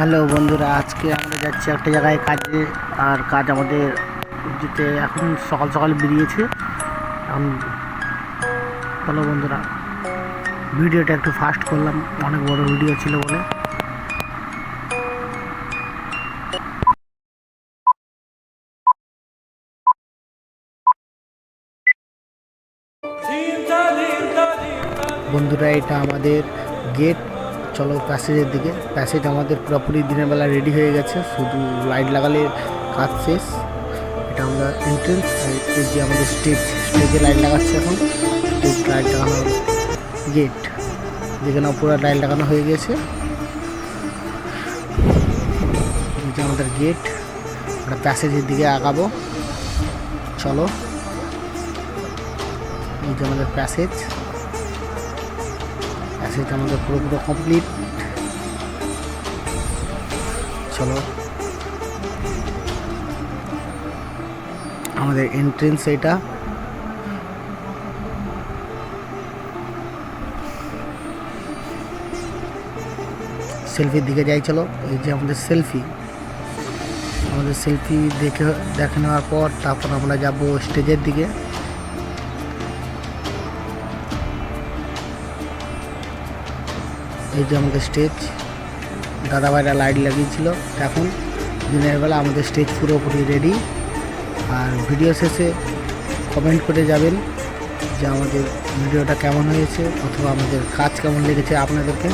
Hello বন্ধুরা, আজকে আমরা যাচ্ছি একটা জায়গায় কাজে। আর কাজ আমাদের যেতে এখন সকাল সকাল বেরিয়েছে। এখন চলো বন্ধুরা, ভিডিওটা একটু ফাস্ট করলাম, অনেক বড় ভিডিও ছিল বলে। বন্ধুরা, এটা আমাদের গেট। চলো প্যাসেজের দিকে। প্যাসেজ আমাদের পুরোপুরি দিনের বেলা রেডি হয়ে গেছে, শুধু লাইট লাগালে কাজ শেষ। এটা আমরা এন্ট্রেন্স, আর এই যে আমাদের স্টেজে লাইট লাগাচ্ছে এখন। স্টেজ লাইট লাগানো, গেট যেখানে পুরো লাইট লাগানো হয়ে গেছে। এই যে আমাদের গেট। আমরা প্যাসেজের দিকে আগাবো, চলো। এই যে আমাদের প্যাসেজ আমাদের পুরো কমপ্লিট। চলো, আমাদের এন্ট্রেন্স এটা। সেলফির দিকে যাই, চলো। এই যে আমাদের সেলফি দেখে নেওয়ার পর তারপর আমরা যাব স্টেজের দিকে। এই যে আমাদের স্টেজ, দাদাভাইরা লাইট লাগিয়েছিল। এখন দিনের বেলা আমাদের স্টেজ পুরোপুরি রেডি। আর ভিডিও শেষে কমেন্ট করে যাবেন যে আমাদের ভিডিওটা কেমন হয়েছে, অথবা আমাদের কাজ কেমন লেগেছে আপনাদেরকে।